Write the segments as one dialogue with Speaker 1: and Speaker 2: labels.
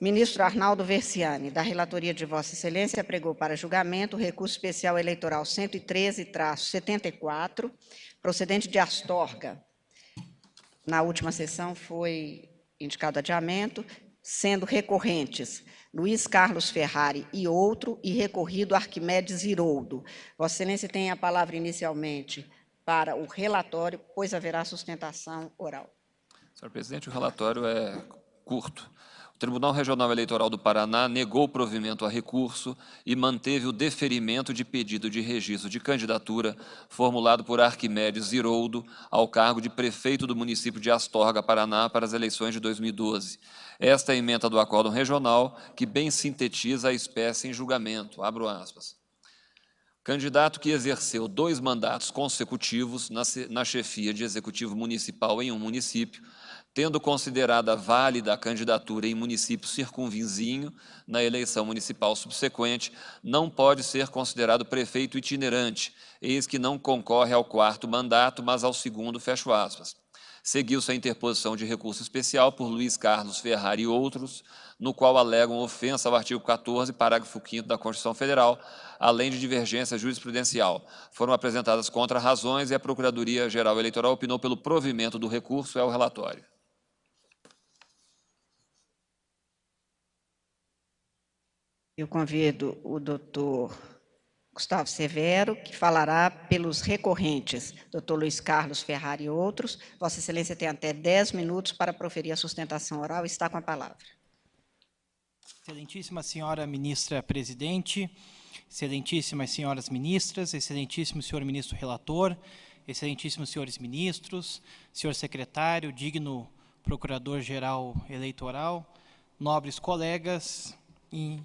Speaker 1: Ministro Arnaldo Versiani, da relatoria de Vossa Excelência, apregou para julgamento o recurso especial eleitoral 113-74, procedente de Astorga. Na última sessão foi indicado adiamento, sendo recorrentes Luiz Carlos Ferrari e outro, e recorrido Arquimedes Iroldo. Vossa Excelência tem a palavra inicialmente para o relatório, pois haverá sustentação oral.
Speaker 2: Senhor presidente, o relatório é curto. O Tribunal Regional Eleitoral do Paraná negou o provimento a recurso e manteve o deferimento de pedido de registro de candidatura formulado por Arquimedes Iroldo ao cargo de prefeito do município de Astorga, Paraná, para as eleições de 2012. Esta é a ementa do Acórdão Regional, que bem sintetiza a espécie em julgamento. Abro aspas. Candidato que exerceu 2 mandatos consecutivos na chefia de executivo municipal em um município, tendo considerada válida a candidatura em município circunvizinho na eleição municipal subsequente, não pode ser considerado prefeito itinerante, eis que não concorre ao 4º mandato, mas ao 2º, fecho aspas. Seguiu-se a interposição de recurso especial por Luiz Carlos Ferrari e outros, no qual alegam ofensa ao artigo 14, parágrafo 5º da Constituição Federal, além de divergência jurisprudencial. Foram apresentadas contra-razões e a Procuradoria-Geral Eleitoral opinou pelo provimento do recurso. É o relatório.
Speaker 1: Eu convido o doutor Gustavo Severo, que falará pelos recorrentes, doutor Luiz Carlos Ferrari e outros. Vossa Excelência tem até 10 minutos para proferir a sustentação oral. Está com a palavra.
Speaker 3: Excelentíssima senhora ministra presidente, excelentíssimas senhoras ministras, excelentíssimo senhor ministro relator, excelentíssimos senhores ministros, senhor secretário, digno procurador-geral eleitoral, nobres colegas e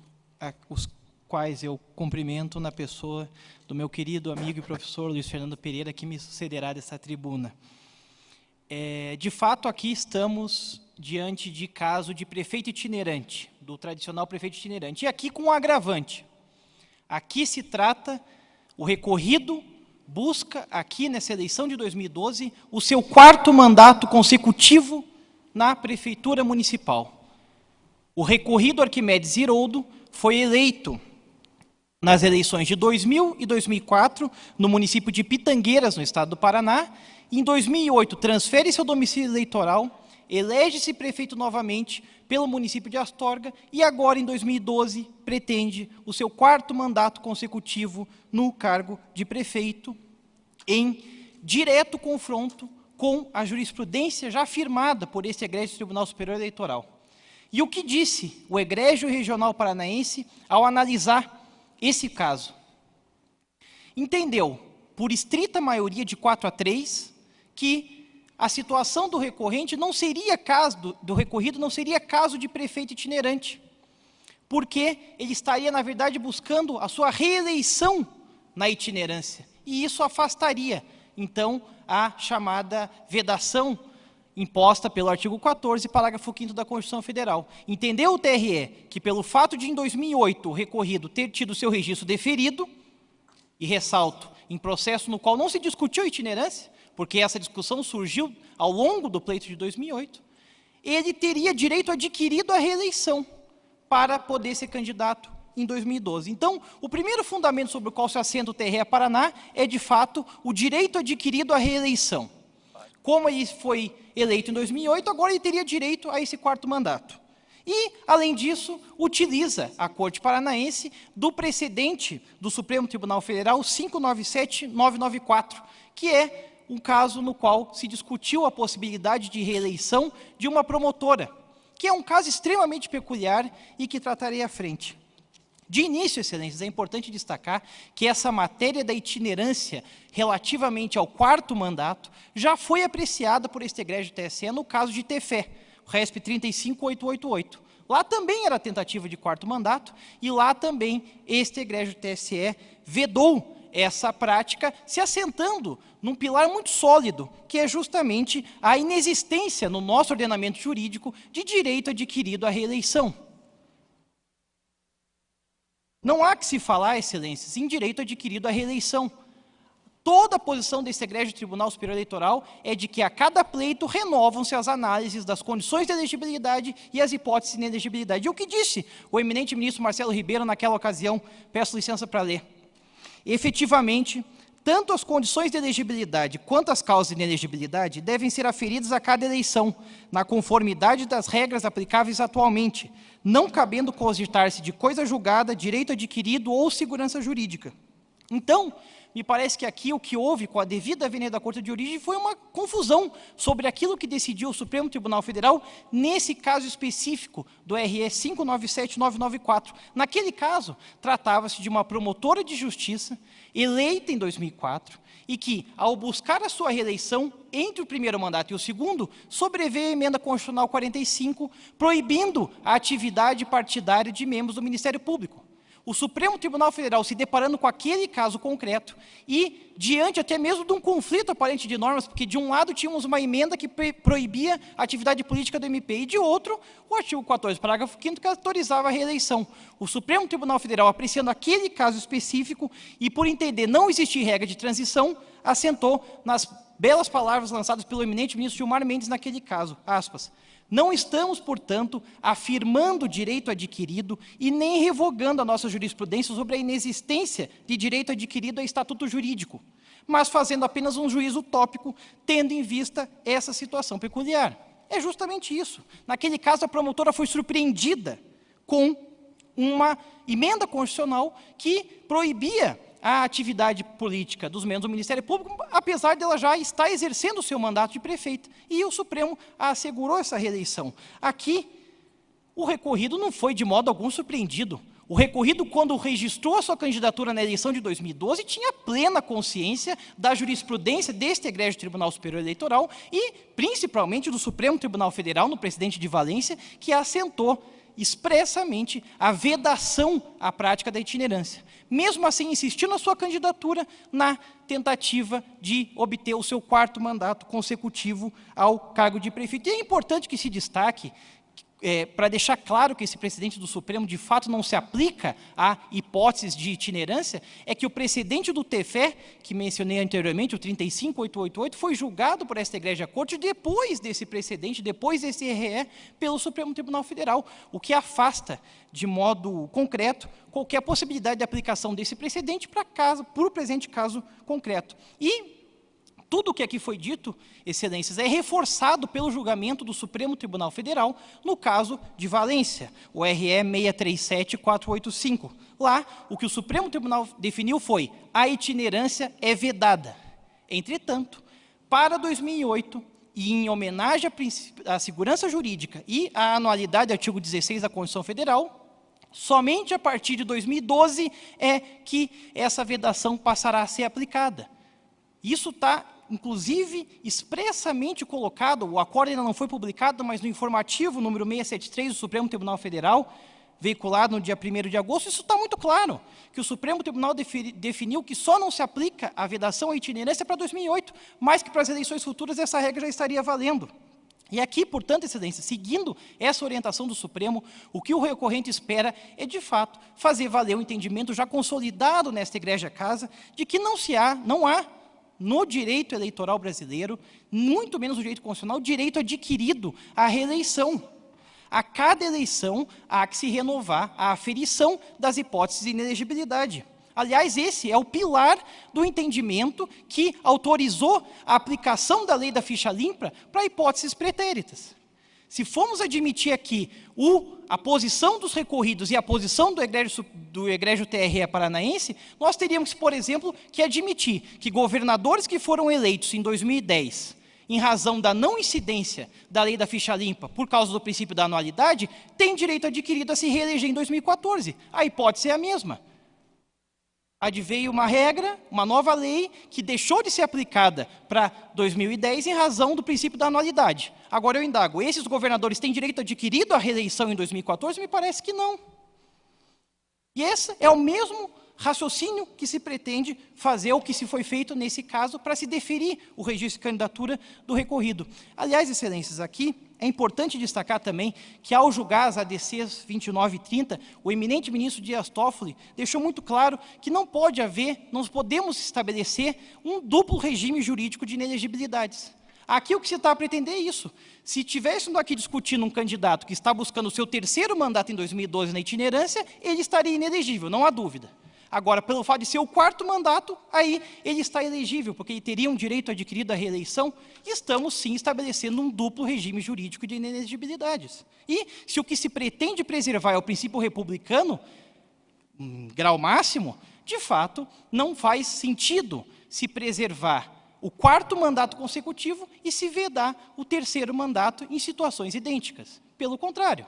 Speaker 3: os quais eu cumprimento na pessoa do meu querido amigo e professor Luiz Fernando Pereira, que me sucederá dessa tribuna. De fato, aqui estamos diante de caso de prefeito itinerante, do tradicional prefeito itinerante, e aqui com um agravante. Aqui se trata, o recorrido busca, aqui nessa eleição de 2012, o seu 4º mandato consecutivo na prefeitura municipal. O recorrido Arquimedes Iroldo foi eleito nas eleições de 2000 e 2004, no município de Pitangueiras, no estado do Paraná. Em 2008, transfere seu domicílio eleitoral, elege-se prefeito novamente pelo município de Astorga e agora, em 2012, pretende o seu 4º mandato consecutivo no cargo de prefeito, em direto confronto com a jurisprudência já afirmada por esse egrégio Tribunal Superior Eleitoral. E o que disse o egrégio regional paranaense ao analisar esse caso? Entendeu, por estrita maioria de 4-3, que a situação do recorrente não seria caso, do recorrido não seria caso de prefeito itinerante, porque ele estaria, na verdade, buscando a sua reeleição na itinerância, e isso afastaria, então, a chamada vedação imposta pelo artigo 14, parágrafo 5º da Constituição Federal. Entendeu o TRE que, pelo fato de, em 2008, o recorrido ter tido seu registro deferido, e ressalto, em processo no qual não se discutiu itinerância, porque essa discussão surgiu ao longo do pleito de 2008, ele teria direito adquirido à reeleição para poder ser candidato em 2012. Então, o primeiro fundamento sobre o qual se assenta o TRE Paraná é, de fato, o direito adquirido à reeleição. Como ele foi eleito em 2008, agora ele teria direito a esse 4º mandato. E, além disso, utiliza a Corte Paranaense do precedente do Supremo Tribunal Federal 597-994, que é um caso no qual se discutiu a possibilidade de reeleição de uma promotora, que é um caso extremamente peculiar e que tratarei à frente. De início, excelências, é importante destacar que essa matéria da itinerância relativamente ao 4º mandato já foi apreciada por este egrégio TSE no caso de Tefé, o RESP 35888. Lá também era tentativa de 4º mandato e lá também este egrégio TSE vedou essa prática, se assentando num pilar muito sólido, que é justamente a inexistência no nosso ordenamento jurídico de direito adquirido à reeleição. Não há que se falar, excelências, em direito adquirido à reeleição. toda a posição desse egrégio Tribunal Superior Eleitoral é de que a cada pleito renovam-se as análises das condições de elegibilidade e as hipóteses de inelegibilidade. E o que disse o eminente ministro Marcelo Ribeiro naquela ocasião, peço licença para ler. Efetivamente, tanto as condições de elegibilidade quanto as causas de inelegibilidade devem ser aferidas a cada eleição, na conformidade das regras aplicáveis atualmente, não cabendo cogitar-se de coisa julgada, direito adquirido ou segurança jurídica. Então, me parece que aqui o que houve com a devida vênia da Corte de Origem foi uma confusão sobre aquilo que decidiu o Supremo Tribunal Federal nesse caso específico do RE 597-994. Naquele caso, tratava-se de uma promotora de justiça eleita em 2004 e que, ao buscar a sua reeleição entre o primeiro mandato e o segundo, sobreveio a emenda constitucional 45, proibindo a atividade partidária de membros do Ministério Público. O Supremo Tribunal Federal, se deparando com aquele caso concreto e diante até mesmo de um conflito aparente de normas, porque de um lado tínhamos uma emenda que proibia a atividade política do MP e de outro, o artigo 14, parágrafo 5º, que autorizava a reeleição. O Supremo Tribunal Federal, apreciando aquele caso específico e por entender não existir regra de transição, assentou nas belas palavras lançadas pelo eminente ministro Gilmar Mendes naquele caso, aspas, não estamos, portanto, afirmando o direito adquirido e nem revogando a nossa jurisprudência sobre a inexistência de direito adquirido a estatuto jurídico, mas fazendo apenas um juízo tópico, tendo em vista essa situação peculiar. É justamente isso. Naquele caso, a promotora foi surpreendida com uma emenda constitucional que proibia a atividade política dos membros do Ministério Público, apesar dela já estar exercendo o seu mandato de prefeita, e o Supremo assegurou essa reeleição. Aqui, o recorrido não foi de modo algum surpreendido. O recorrido, quando registrou a sua candidatura na eleição de 2012, tinha plena consciência da jurisprudência deste egrégio Tribunal Superior Eleitoral e, principalmente, do Supremo Tribunal Federal, no presidente de Valência, que assentou expressamente a vedação à prática da itinerância. Mesmo assim, insistiu na sua candidatura na tentativa de obter o seu 4º mandato consecutivo ao cargo de prefeito. E é importante que se destaque, para deixar claro que esse precedente do Supremo de fato não se aplica a hipóteses de itinerância, é que o precedente do TFE, que mencionei anteriormente, o 35888, foi julgado por esta Egrégia Corte depois desse precedente, depois desse RE, pelo Supremo Tribunal Federal, o que afasta, de modo concreto, qualquer possibilidade de aplicação desse precedente para o presente caso concreto. E tudo o que aqui foi dito, excelências, é reforçado pelo julgamento do Supremo Tribunal Federal no caso de Valência, o RE 637485. Lá, o que o Supremo Tribunal definiu foi: a itinerância é vedada. Entretanto, para 2008, e em homenagem à segurança jurídica e à anualidade do artigo 16 da Constituição Federal, somente a partir de 2012 é que essa vedação passará a ser aplicada. Isso está, inclusive, expressamente colocado, o acordo ainda não foi publicado, mas no informativo número 673 do Supremo Tribunal Federal, veiculado no dia 1º de agosto, isso está muito claro, que o Supremo Tribunal definiu que só não se aplica a vedação à itinerância para 2008, mas que para as eleições futuras essa regra já estaria valendo. E aqui, portanto, excelência, seguindo essa orientação do Supremo, o que o recorrente espera é, de fato, fazer valer o entendimento já consolidado nesta Egrégia Casa, de que não há no direito eleitoral brasileiro, muito menos no direito constitucional, direito adquirido à reeleição. A cada eleição há que se renovar a aferição das hipóteses de inelegibilidade. Aliás, esse é o pilar do entendimento que autorizou a aplicação da lei da ficha limpa para hipóteses pretéritas. Se formos admitir aqui a posição dos recorridos e a posição do egrégio TRE paranaense, nós teríamos, por exemplo, que admitir que governadores que foram eleitos em 2010, em razão da não incidência da lei da ficha limpa, por causa do princípio da anualidade, têm direito adquirido a se reeleger em 2014. A hipótese é a mesma. Adveio uma regra, uma nova lei, que deixou de ser aplicada para 2010 em razão do princípio da anualidade. Agora eu indago, esses governadores têm direito adquirido à reeleição em 2014? Me parece que não. E esse é o mesmo raciocínio que se pretende fazer, ou que se foi feito nesse caso, para se deferir o registro de candidatura do recorrido. Aliás, excelências, aqui É importante destacar também que, ao julgar as ADCs 29 e 30, o eminente ministro Dias Toffoli deixou muito claro que não podemos estabelecer um duplo regime jurídico de inelegibilidades. Aqui o que se está a pretender é isso. Se estivéssemos aqui discutindo um candidato que está buscando o seu terceiro mandato em 2012 na itinerância, ele estaria inelegível, não há dúvida. Agora, pelo fato de ser o quarto mandato, aí ele está elegível, porque ele teria um direito adquirido à reeleição, e estamos, sim, estabelecendo um duplo regime jurídico de inelegibilidades. E, se o que se pretende preservar é o princípio republicano, em grau máximo, de fato, não faz sentido se preservar o quarto mandato consecutivo e se vedar o terceiro mandato em situações idênticas. Pelo contrário,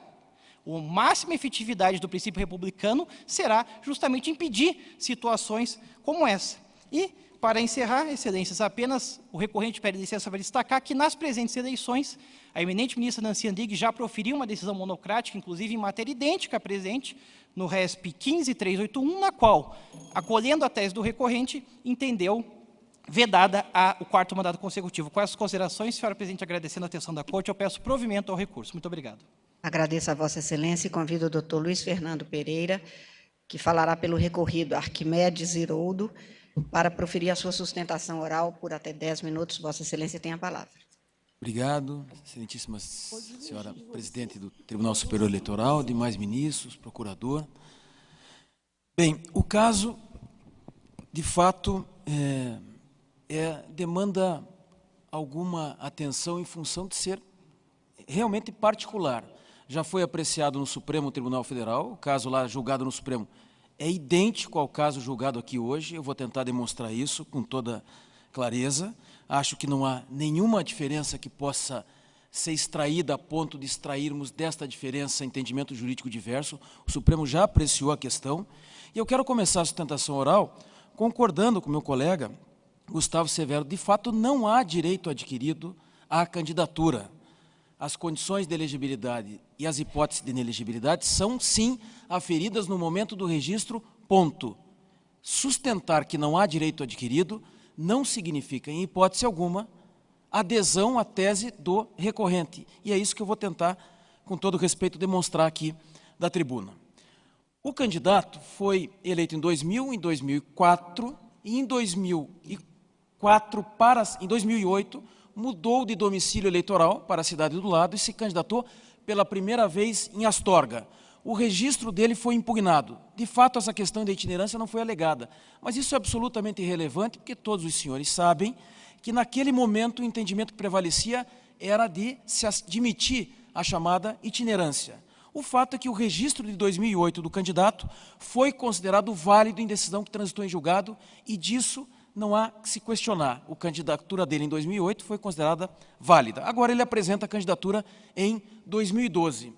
Speaker 3: a máxima efetividade do princípio republicano será justamente impedir situações como essa. E, para encerrar, excelências, apenas o recorrente pede licença para destacar que, nas presentes eleições, a eminente ministra Nancy Andrighi já proferiu uma decisão monocrática, inclusive em matéria idêntica à presente, no RESP 15381, na qual, acolhendo a tese do recorrente, entendeu vedada o quarto mandato consecutivo. Com essas considerações, senhora presidente, agradecendo a atenção da Corte, eu peço provimento ao recurso. Muito obrigado.
Speaker 1: Agradeço a Vossa Excelência e convido o doutor Luiz Fernando Pereira, que falará pelo recorrido Arquimedes Iroldo, para proferir a sua sustentação oral por até 10 minutos. Vossa Excelência tem a palavra.
Speaker 4: Obrigado, excelentíssima senhora presidente do Tribunal Superior Eleitoral, demais ministros, procurador. Bem, o caso, de fato, demanda alguma atenção em função de ser realmente particular. Já foi apreciado no Supremo Tribunal Federal, o caso lá julgado no Supremo é idêntico ao caso julgado aqui hoje, eu vou tentar demonstrar isso com toda clareza. Acho que não há nenhuma diferença que possa ser extraída a ponto de extrairmos desta diferença entendimento jurídico diverso. O Supremo já apreciou a questão. E eu quero começar a sustentação oral concordando com meu colega Gustavo Severo. De fato, não há direito adquirido à candidatura. As condições de elegibilidade e as hipóteses de inelegibilidade são, sim, aferidas no momento do registro, ponto. Sustentar que não há direito adquirido não significa, em hipótese alguma, adesão à tese do recorrente. E é isso que eu vou tentar, com todo respeito, demonstrar aqui da tribuna. O candidato foi eleito em 2000, em 2004, e em 2008, mudou de domicílio eleitoral para a cidade do lado e se candidatou pela primeira vez em Astorga. O registro dele foi impugnado. De fato, essa questão da itinerância não foi alegada. Mas isso é absolutamente irrelevante, porque todos os senhores sabem que, naquele momento, o entendimento que prevalecia era de se admitir a chamada itinerância. O fato é que o registro de 2008 do candidato foi considerado válido em decisão que transitou em julgado, e disso não há que se questionar. A candidatura dele em 2008 foi considerada válida. Agora ele apresenta a candidatura em 2012.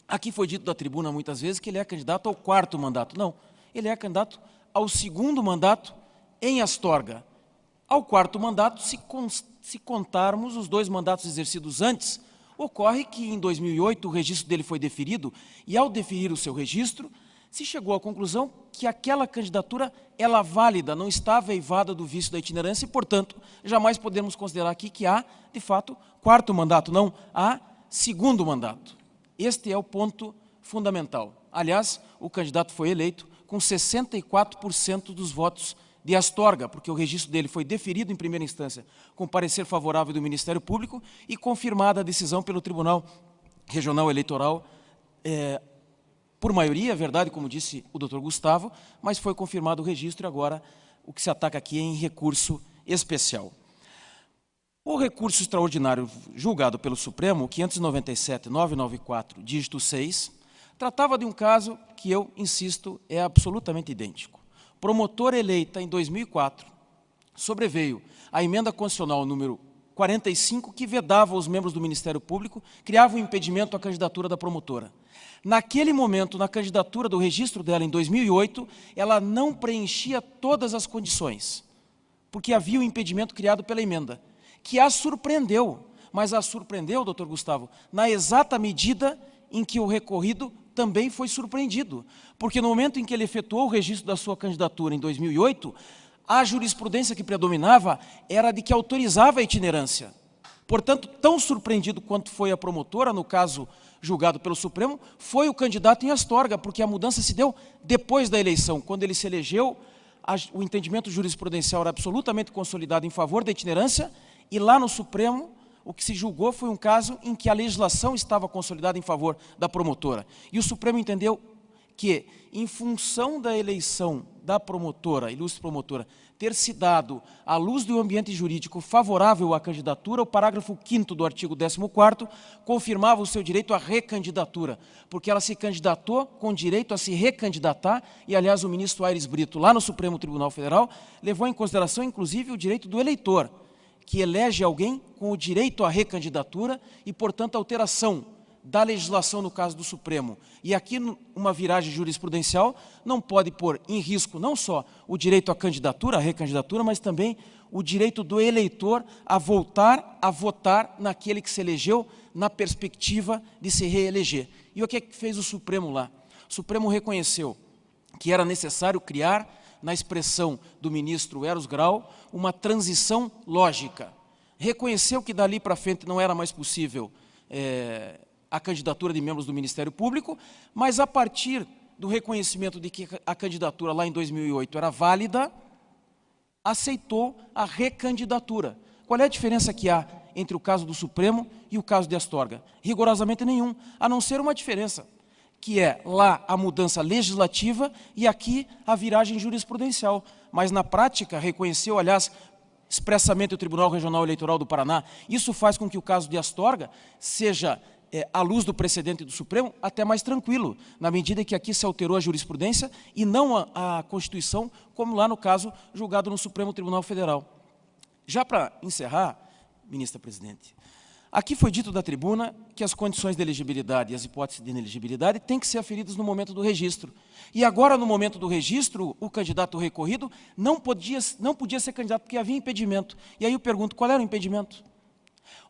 Speaker 4: Aqui foi dito da tribuna muitas vezes que ele é candidato ao quarto mandato. Não, ele é candidato ao segundo mandato em Astorga. Ao quarto mandato, se contarmos os 2 mandatos exercidos antes, ocorre que em 2008 o registro dele foi deferido, e ao deferir o seu registro, se chegou à conclusão que aquela candidatura ela válida, não estava eivada do vício da itinerância, e, portanto, jamais podemos considerar aqui que há, de fato, quarto mandato, não, há segundo mandato. Este é o ponto fundamental. Aliás, o candidato foi eleito com 64% dos votos de Astorga, porque o registro dele foi deferido em primeira instância com parecer favorável do Ministério Público e confirmada a decisão pelo Tribunal Regional Eleitoral, por maioria, é verdade, como disse o doutor Gustavo, mas foi confirmado o registro e agora o que se ataca aqui é em recurso especial. O recurso extraordinário julgado pelo Supremo, 597-994, dígito 6, tratava de um caso que eu insisto é absolutamente idêntico. Promotora eleita em 2004, sobreveio a emenda constitucional número 45, que vedava os membros do Ministério Público, criava um impedimento à candidatura da promotora. Naquele momento, na candidatura do registro dela em 2008, ela não preenchia todas as condições, porque havia um impedimento criado pela emenda, que a surpreendeu, mas a surpreendeu, doutor Gustavo, na exata medida em que o recorrido também foi surpreendido, porque no momento em que ele efetuou o registro da sua candidatura em 2008, a jurisprudência que predominava era de que autorizava a itinerância. Portanto, tão surpreendido quanto foi a promotora, no caso julgado pelo Supremo, foi o candidato em Astorga, porque a mudança se deu depois da eleição. Quando ele se elegeu, o entendimento jurisprudencial era absolutamente consolidado em favor da itinerância, e lá no Supremo, o que se julgou foi um caso em que a legislação estava consolidada em favor da promotora. E o Supremo entendeu que, em função da eleição da promotora, ilustre promotora, ter se dado, à luz do ambiente jurídico favorável à candidatura, o parágrafo 5º do artigo 14º confirmava o seu direito à recandidatura, porque ela se candidatou com direito a se recandidatar, e, aliás, o ministro Aires Brito, lá no Supremo Tribunal Federal, levou em consideração, inclusive, o direito do eleitor, que elege alguém com o direito à recandidatura e, portanto, a alteração da legislação no caso do Supremo. E aqui, uma viragem jurisprudencial não pode pôr em risco não só o direito à candidatura, à recandidatura, mas também o direito do eleitor a voltar a votar naquele que se elegeu na perspectiva de se reeleger. E o que é que fez o Supremo lá? O Supremo reconheceu que era necessário criar, na expressão do ministro Eros Grau, uma transição lógica. Reconheceu que dali para frente não era mais possível a candidatura de membros do Ministério Público, mas a partir do reconhecimento de que a candidatura lá em 2008 era válida, aceitou a recandidatura. Qual é a diferença que há entre o caso do Supremo e o caso de Astorga? Rigorosamente nenhum, a não ser uma diferença, que é lá a mudança legislativa e aqui a viragem jurisprudencial. Mas na prática reconheceu, aliás, expressamente o Tribunal Regional Eleitoral do Paraná. Isso faz com que o caso de Astorga seja, à luz do precedente do Supremo, até mais tranquilo, na medida que aqui se alterou a jurisprudência e não a Constituição, como lá no caso julgado no Supremo Tribunal Federal. Já para encerrar, ministra presidente, aqui foi dito da tribuna que as condições de elegibilidade e as hipóteses de inelegibilidade têm que ser aferidas no momento do registro. E agora, no momento do registro, o candidato recorrido não podia ser candidato porque havia impedimento. E aí eu pergunto, qual era o impedimento?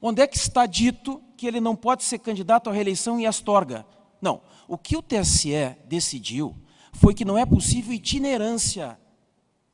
Speaker 4: Onde é que está dito que ele não pode ser candidato à reeleição em Astorga? Não. O que o TSE decidiu foi que não é possível itinerância.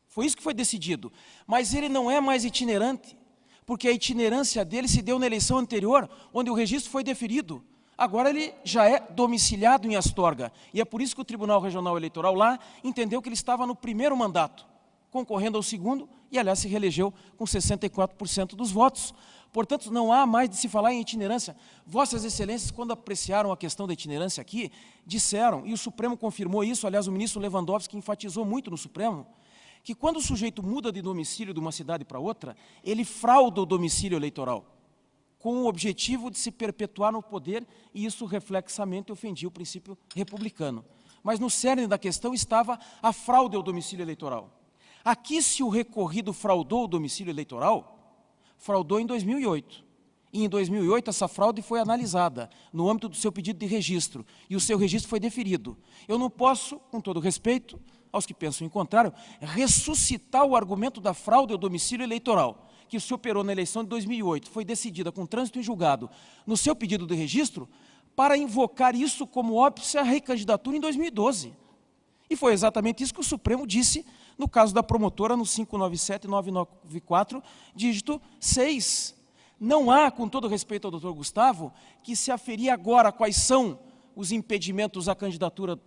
Speaker 4: Foi isso que foi decidido. Mas ele não é mais itinerante, porque a itinerância dele se deu na eleição anterior, onde o registro foi deferido. Agora ele já é domiciliado em Astorga. E é por isso que o Tribunal Regional Eleitoral lá entendeu que ele estava no primeiro mandato, concorrendo ao segundo, e, aliás, se reelegeu com 64% dos votos. Portanto, não há mais de se falar em itinerância. Vossas Excelências, quando apreciaram a questão da itinerância aqui, disseram, e o Supremo confirmou isso, aliás, o ministro Lewandowski enfatizou muito no Supremo, que quando o sujeito muda de domicílio de uma cidade para outra, ele frauda o domicílio eleitoral, com o objetivo de se perpetuar no poder, e isso reflexamente ofendia o princípio republicano. Mas no cerne da questão estava a fraude ao domicílio eleitoral. Aqui, se o recorrido fraudou o domicílio eleitoral, fraudou em 2008. E em 2008 essa fraude foi analisada no âmbito do seu pedido de registro, e o seu registro foi deferido. Eu não posso, com todo respeito aos que pensam em contrário, ressuscitar o argumento da fraude ao domicílio eleitoral, que se operou na eleição de 2008, foi decidida com trânsito em julgado no seu pedido de registro, para invocar isso como óbice à recandidatura em 2012. E foi exatamente isso que o Supremo disse no caso da promotora no 597-994, dígito 6. Não há, com todo respeito ao doutor Gustavo, que se aferir agora quais são os impedimentos à candidatura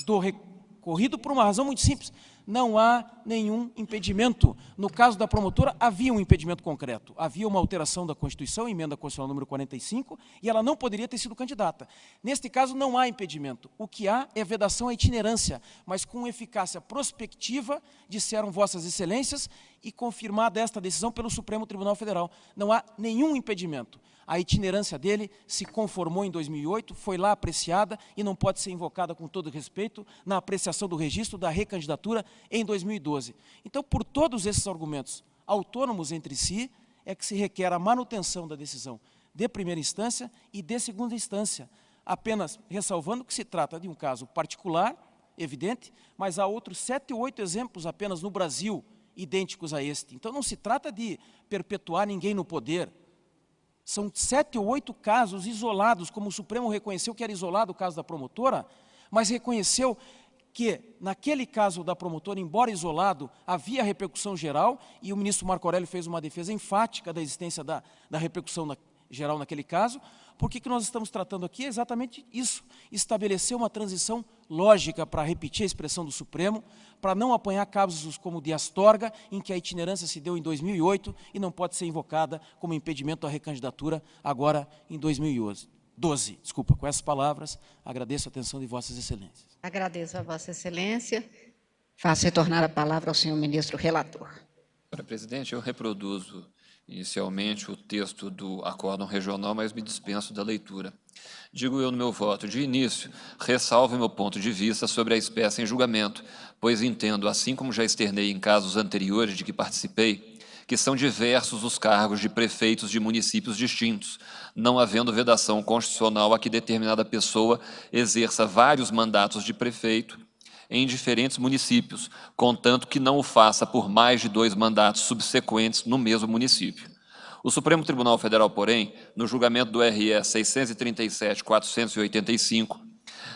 Speaker 4: do recorrido por uma razão muito simples. Não há nenhum impedimento. No caso da promotora, havia um impedimento concreto. Havia uma alteração da Constituição, emenda constitucional número 45, e ela não poderia ter sido candidata. Neste caso, não há impedimento. O que há é vedação à itinerância, mas com eficácia prospectiva, disseram Vossas Excelências, e confirmada esta decisão pelo Supremo Tribunal Federal. Não há nenhum impedimento. A itinerância dele se conformou em 2008, foi lá apreciada e não pode ser invocada, com todo respeito, na apreciação do registro da recandidatura em 2012. Então, por todos esses argumentos autônomos entre si, é que se requer a manutenção da decisão de primeira instância e de segunda instância, apenas ressalvando que se trata de um caso particular, evidente, mas há outros 7 ou 8 exemplos apenas no Brasil idênticos a este. Então, não se trata de perpetuar ninguém no poder. São 7 ou 8 casos isolados, como o Supremo reconheceu que era isolado o caso da promotora, mas reconheceu que, naquele caso da promotora, embora isolado, havia repercussão geral, e o ministro Marco Aurélio fez uma defesa enfática da existência da repercussão geral naquele caso. Por que nós estamos tratando aqui? É exatamente isso, estabelecer uma transição lógica, para repetir a expressão do Supremo, para não apanhar casos como o de Astorga, em que a itinerância se deu em 2008 e não pode ser invocada como impedimento à recandidatura agora em 2012. Desculpa, com essas palavras, agradeço a atenção de Vossas Excelências.
Speaker 1: Agradeço a Vossa Excelência. Faço retornar a palavra ao senhor ministro relator.
Speaker 2: Senhora presidente, eu reproduzo inicialmente o texto do acórdão regional, mas me dispenso da leitura. Digo eu no meu voto, de início, ressalvo meu ponto de vista sobre a espécie em julgamento, pois entendo, assim como já externei em casos anteriores de que participei, que são diversos os cargos de prefeitos de municípios distintos, não havendo vedação constitucional a que determinada pessoa exerça vários mandatos de prefeito em diferentes municípios, contanto que não o faça por mais de 2 mandatos subsequentes no mesmo município. O Supremo Tribunal Federal, porém, no julgamento do RE 637-485,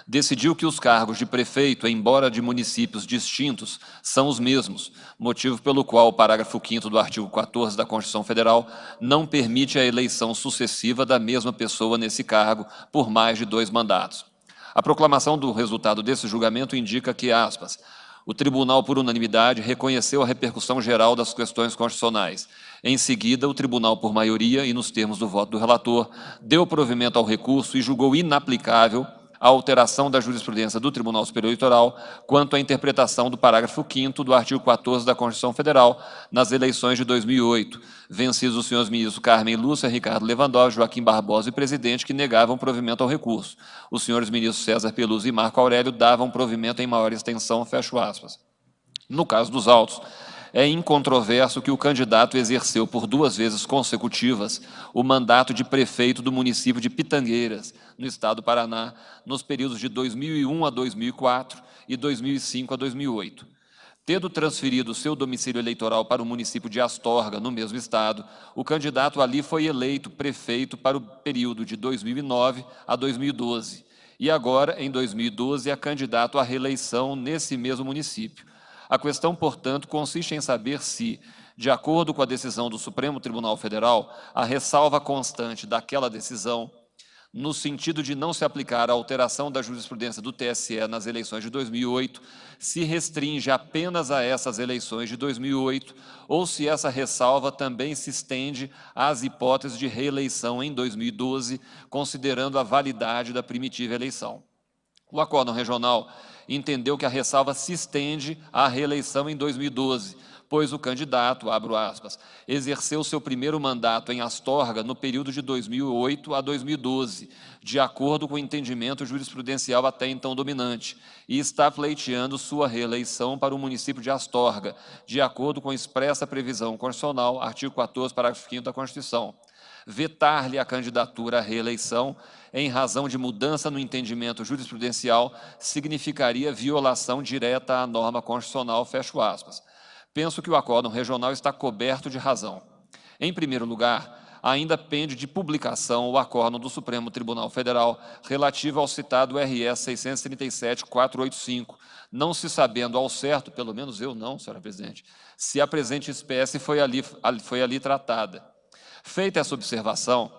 Speaker 2: decidiu que os cargos de prefeito, embora de municípios distintos, são os mesmos, motivo pelo qual o parágrafo 5º do artigo 14 da Constituição Federal não permite a eleição sucessiva da mesma pessoa nesse cargo por mais de 2 mandatos. A proclamação do resultado desse julgamento indica que, aspas, o tribunal, por unanimidade, reconheceu a repercussão geral das questões constitucionais. Em seguida, o tribunal, por maioria e nos termos do voto do relator, deu provimento ao recurso e julgou inaplicável a alteração da jurisprudência do Tribunal Superior Eleitoral quanto à interpretação do parágrafo 5º do artigo 14 da Constituição Federal nas eleições de 2008, vencidos os senhores ministros Carmen Lúcia, Ricardo Lewandowski, Joaquim Barbosa e presidente, que negavam provimento ao recurso. Os senhores ministros César Peluso e Marco Aurélio davam provimento em maior extensão, fecho aspas. No caso dos autos, é incontroverso que o candidato exerceu por 2 vezes consecutivas o mandato de prefeito do município de Pitangueiras, no estado do Paraná, nos períodos de 2001 a 2004 e 2005 a 2008. Tendo transferido seu domicílio eleitoral para o município de Astorga, no mesmo estado, o candidato ali foi eleito prefeito para o período de 2009 a 2012, e agora, em 2012, é candidato à reeleição nesse mesmo município. A questão, portanto, consiste em saber se, de acordo com a decisão do Supremo Tribunal Federal, a ressalva constante daquela decisão, no sentido de não se aplicar a alteração da jurisprudência do TSE nas eleições de 2008, se restringe apenas a essas eleições de 2008, ou se essa ressalva também se estende às hipóteses de reeleição em 2012, considerando a validade da primitiva eleição. O acórdão regional entendeu que a ressalva se estende à reeleição em 2012, pois o candidato, abro aspas, exerceu seu primeiro mandato em Astorga no período de 2008 a 2012, de acordo com o entendimento jurisprudencial até então dominante, e está pleiteando sua reeleição para o município de Astorga, de acordo com expressa previsão constitucional, artigo 14, parágrafo 5º da Constituição. Vetar-lhe a candidatura à reeleição, em razão de mudança no entendimento jurisprudencial, significaria violação direta à norma constitucional, fecho aspas. Penso que o acórdão regional está coberto de razão. Em primeiro lugar, ainda pende de publicação o acórdão do Supremo Tribunal Federal relativo ao citado RS 637-485, não se sabendo ao certo, pelo menos eu não, senhora presidente, se a presente espécie foi ali tratada. Feita essa observação,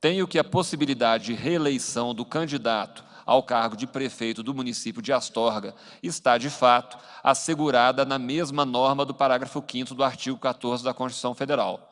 Speaker 2: tenho que a possibilidade de reeleição do candidato ao cargo de prefeito do município de Astorga está, de fato, assegurada na mesma norma do parágrafo 5º do artigo 14 da Constituição Federal.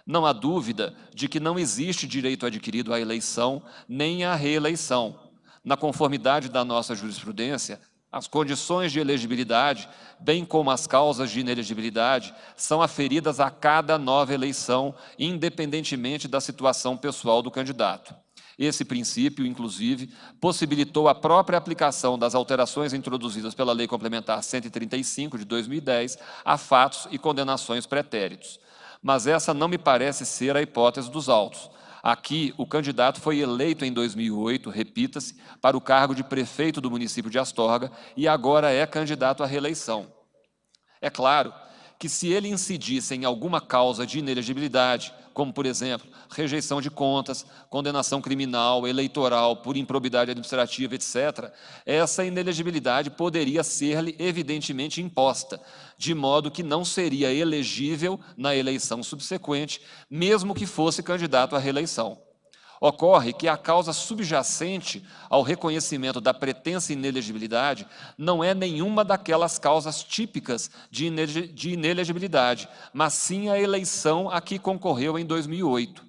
Speaker 2: Não há dúvida de que não existe direito adquirido à eleição nem à reeleição. Na conformidade da nossa jurisprudência, as condições de elegibilidade, bem como as causas de inelegibilidade, são aferidas a cada nova eleição, independentemente da situação pessoal do candidato. Esse princípio, inclusive, possibilitou a própria aplicação das alterações introduzidas pela Lei Complementar 135, de 2010, a fatos e condenações pretéritos. Mas essa não me parece ser a hipótese dos autos. Aqui, o candidato foi eleito em 2008, repita-se, para o cargo de prefeito do município de Astorga e agora é candidato à reeleição. É claro que, se ele incidisse em alguma causa de inelegibilidade, como, por exemplo, rejeição de contas, condenação criminal, eleitoral, por improbidade administrativa, etc., essa inelegibilidade poderia ser-lhe evidentemente imposta, de modo que não seria elegível na eleição subsequente, mesmo que fosse candidato à reeleição. Ocorre que a causa subjacente ao reconhecimento da pretensa inelegibilidade não é nenhuma daquelas causas típicas de inelegibilidade, mas sim a eleição a que concorreu em 2008.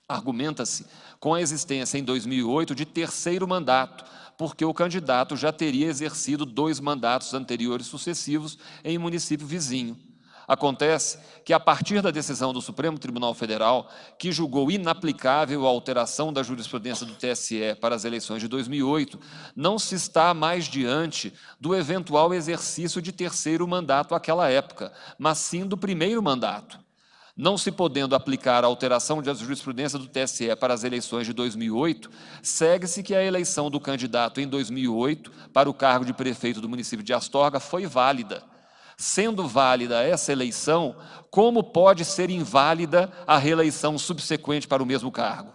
Speaker 2: Argumenta-se com a existência em 2008 de terceiro mandato, porque o candidato já teria exercido 2 mandatos anteriores sucessivos em município vizinho. Acontece que, a partir da decisão do Supremo Tribunal Federal, que julgou inaplicável a alteração da jurisprudência do TSE para as eleições de 2008, não se está mais diante do eventual exercício de terceiro mandato àquela época, mas sim do primeiro mandato. Não se podendo aplicar a alteração da jurisprudência do TSE para as eleições de 2008, segue-se que a eleição do candidato em 2008 para o cargo de prefeito do município de Astorga foi válida. Sendo válida essa eleição, como pode ser inválida a reeleição subsequente para o mesmo cargo?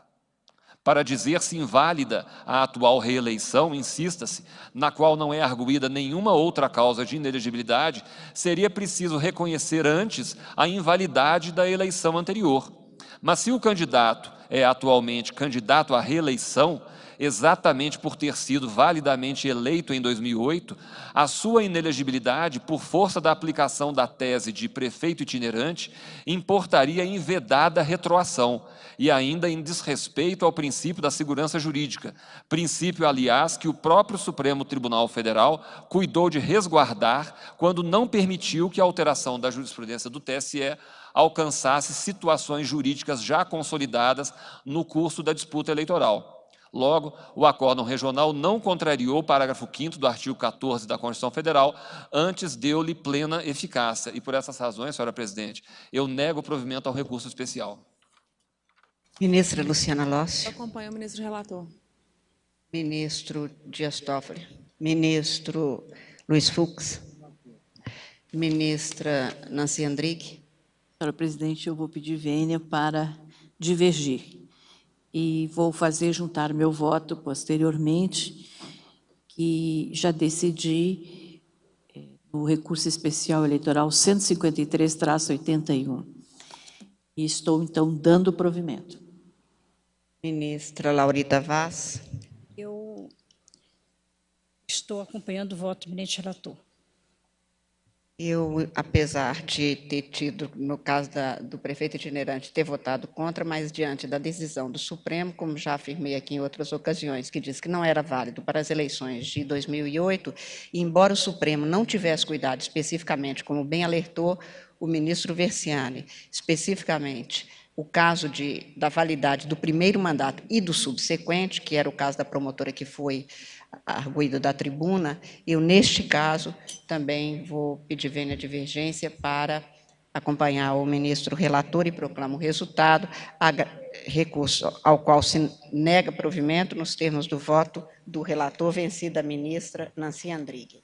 Speaker 2: Para dizer-se inválida a atual reeleição, insista-se, na qual não é arguída nenhuma outra causa de inelegibilidade, seria preciso reconhecer antes a invalidade da eleição anterior. Mas se o candidato é atualmente candidato à reeleição, exatamente por ter sido validamente eleito em 2008, a sua inelegibilidade, por força da aplicação da tese de prefeito itinerante, importaria em vedada retroação, e ainda em desrespeito ao princípio da segurança jurídica, princípio, aliás, que o próprio Supremo Tribunal Federal cuidou de resguardar quando não permitiu que a alteração da jurisprudência do TSE alcançasse situações jurídicas já consolidadas no curso da disputa eleitoral. Logo, o acórdão regional não contrariou o parágrafo 5º do artigo 14 da Constituição Federal, antes deu-lhe plena eficácia. E por essas razões, senhora presidente, eu nego o provimento ao recurso especial.
Speaker 1: Ministra Luciana Lossi.
Speaker 5: Acompanho o ministro relator.
Speaker 1: Ministro Dias Toffoli. Ministro Luiz Fux. Ministra Nancy Andrighi.
Speaker 6: Senhora presidente, eu vou pedir vênia para divergir. E vou fazer juntar meu voto posteriormente, que já decidi no recurso especial eleitoral 153-81. E estou, então, dando provimento.
Speaker 1: Ministra Laurita Vaz.
Speaker 7: Eu estou acompanhando o voto do ministro relator.
Speaker 1: Eu, apesar de ter tido, no caso do prefeito itinerante, ter votado contra, mas diante da decisão do Supremo, como já afirmei aqui em outras ocasiões, que diz que não era válido para as eleições de 2008, e embora o Supremo não tivesse cuidado especificamente, como bem alertou o ministro Versiani, especificamente o caso da validade do primeiro mandato e do subsequente, que era o caso da promotora que foi arguído da tribuna, eu, neste caso, também vou pedir vênia divergência para acompanhar o ministro relator e proclamo o resultado, recurso ao qual se nega provimento nos termos do voto do relator, vencida a ministra Nancy Andrighi.